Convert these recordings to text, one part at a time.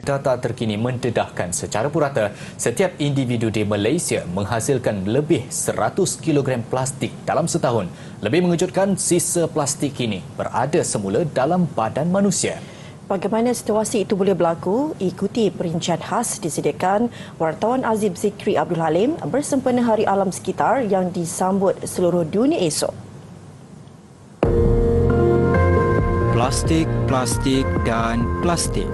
data terkini mendedahkan secara purata setiap individu di Malaysia menghasilkan lebih 100 kg plastik dalam setahun. Lebih mengejutkan, sisa plastik ini berada semula dalam badan manusia. Bagaimana situasi itu boleh berlaku? Ikuti perincian khas disediakan wartawan Azib Zikri Abdul Halim bersempena Hari Alam Sekitar yang disambut seluruh dunia esok. Plastik, plastik dan plastik.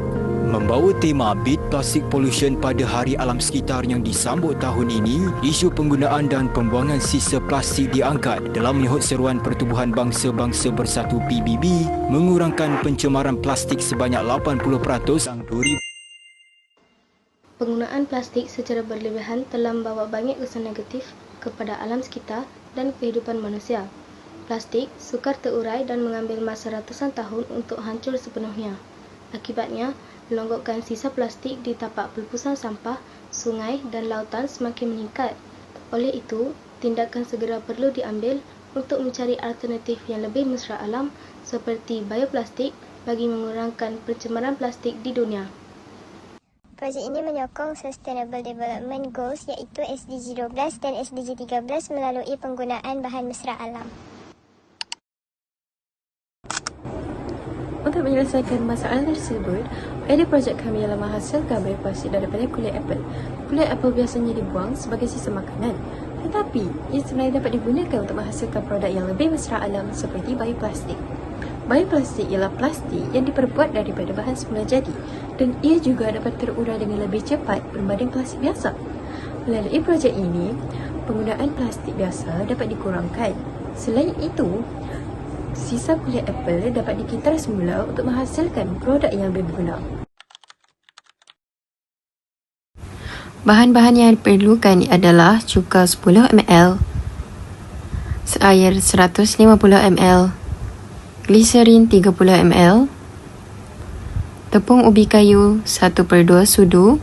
Membawa tema Beat Plastic Pollution pada Hari Alam Sekitar yang disambut tahun ini, isu penggunaan dan pembuangan sisa plastik diangkat dalam menyahut seruan Pertubuhan Bangsa-Bangsa Bersatu PBB mengurangkan pencemaran plastik sebanyak 80% tahun 2000. Penggunaan plastik secara berlebihan telah membawa banyak kesan negatif kepada alam sekitar dan kehidupan manusia. Plastik sukar terurai dan mengambil masa ratusan tahun untuk hancur sepenuhnya. Akibatnya, melonggokkan sisa plastik di tapak pelepasan sampah, sungai dan lautan semakin meningkat. Oleh itu, tindakan segera perlu diambil untuk mencari alternatif yang lebih mesra alam seperti bioplastik bagi mengurangkan pencemaran plastik di dunia. Projek ini menyokong Sustainable Development Goals iaitu SDG 12 dan SDG 13 melalui penggunaan bahan mesra alam. Untuk menyelesaikan masalah tersebut, idea projek kami ialah menghasilkan bioplastik daripada kulit apel. Kulit apel biasanya dibuang sebagai sisa makanan, tetapi ia sebenarnya dapat digunakan untuk menghasilkan produk yang lebih mesra alam seperti bioplastik. Bioplastik ialah plastik yang diperbuat daripada bahan semula jadi dan ia juga dapat terurai dengan lebih cepat berbanding plastik biasa. Melalui projek ini, penggunaan plastik biasa dapat dikurangkan. Selain itu, sisa kulit apel dapat dikitar semula untuk menghasilkan produk yang lebih berguna. Bahan-bahan yang diperlukan adalah cuka 10 ml, air 150 ml, gliserin 30 ml, tepung ubi kayu 1/2 sudu,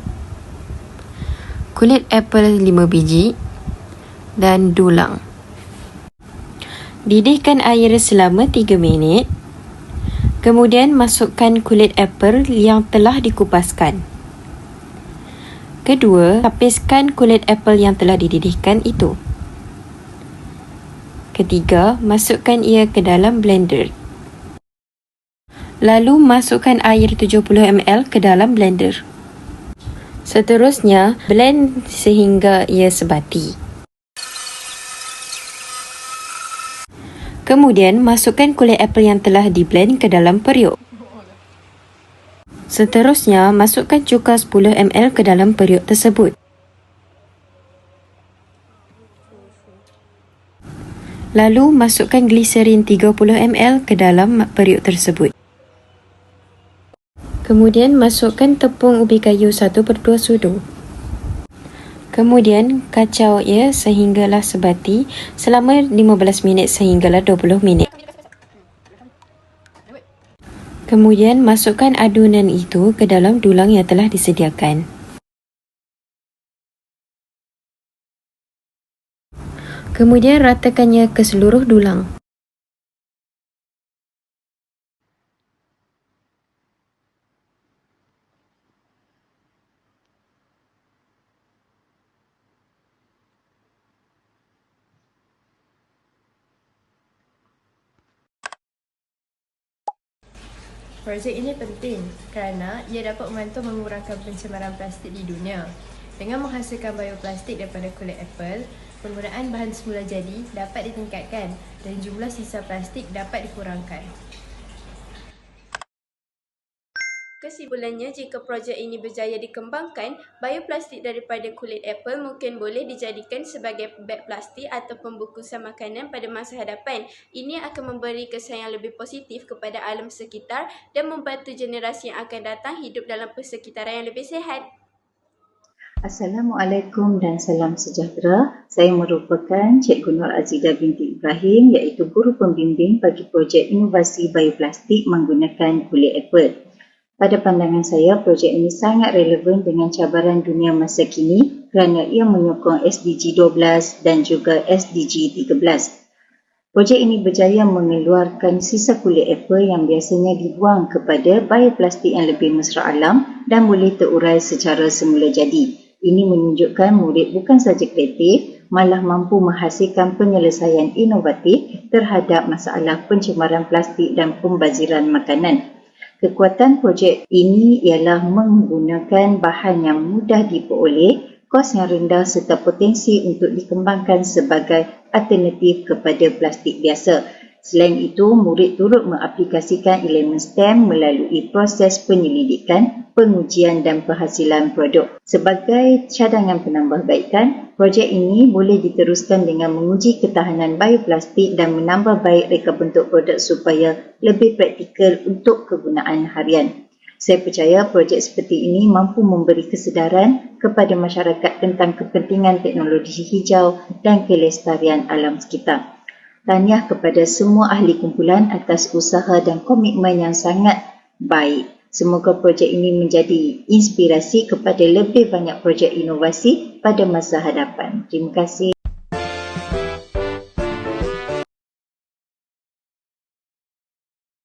kulit apel 5 biji dan dulang. Didihkan air selama 3 minit. Kemudian masukkan kulit apel yang telah dikupaskan. Kedua, hapiskan kulit apel yang telah dididihkan itu. Ketiga, masukkan ia ke dalam blender. Lalu masukkan air 70 ml ke dalam blender. Seterusnya, blend sehingga ia sebati. Kemudian, masukkan kulit apel yang telah diblend ke dalam periuk. Seterusnya, masukkan cuka 10 ml ke dalam periuk tersebut. Lalu, masukkan gliserin 30 ml ke dalam periuk tersebut. Kemudian, masukkan tepung ubi kayu 1/2 sudu. Kemudian, kacau ia sehinggalah sebati selama 15 minit sehinggalah 20 minit. Kemudian, masukkan adunan itu ke dalam dulang yang telah disediakan. Kemudian, ratakannya ke seluruh dulang. Projek ini penting kerana ia dapat membantu mengurangkan pencemaran plastik di dunia. Dengan menghasilkan bioplastik daripada kulit apel, penggunaan bahan semula jadi dapat ditingkatkan dan jumlah sisa plastik dapat dikurangkan. Kesimpulannya, jika projek ini berjaya dikembangkan, bioplastik daripada kulit apel mungkin boleh dijadikan sebagai beg plastik atau pembungkusan makanan pada masa hadapan. Ini akan memberi kesan yang lebih positif kepada alam sekitar dan membantu generasi yang akan datang hidup dalam persekitaran yang lebih sihat. Assalamualaikum dan salam sejahtera. Saya merupakan Cikgu Nur Azidah binti Ibrahim iaitu guru pembimbing bagi projek inovasi bioplastik menggunakan kulit apel. Pada pandangan saya, projek ini sangat relevan dengan cabaran dunia masa kini kerana ia menyokong SDG 12 dan juga SDG 13. Projek ini berjaya mengeluarkan sisa kulit apel yang biasanya dibuang kepada bioplastik yang lebih mesra alam dan boleh terurai secara semula jadi. Ini menunjukkan murid bukan saja kreatif, malah mampu menghasilkan penyelesaian inovatif terhadap masalah pencemaran plastik dan pembaziran makanan. Kekuatan projek ini ialah menggunakan bahan yang mudah diperoleh, kos yang rendah serta potensi untuk dikembangkan sebagai alternatif kepada plastik biasa. Selain itu, murid turut mengaplikasikan elemen STEM melalui proses penyelidikan, pengujian dan penghasilan produk. Sebagai cadangan penambahbaikan, projek ini boleh diteruskan dengan menguji ketahanan bioplastik dan menambah baik reka bentuk produk supaya lebih praktikal untuk kegunaan harian. Saya percaya projek seperti ini mampu memberi kesedaran kepada masyarakat tentang kepentingan teknologi hijau dan kelestarian alam sekitar. Tahniah kepada semua ahli kumpulan atas usaha dan komitmen yang sangat baik. Semoga projek ini menjadi inspirasi kepada lebih banyak projek inovasi pada masa hadapan. Terima kasih.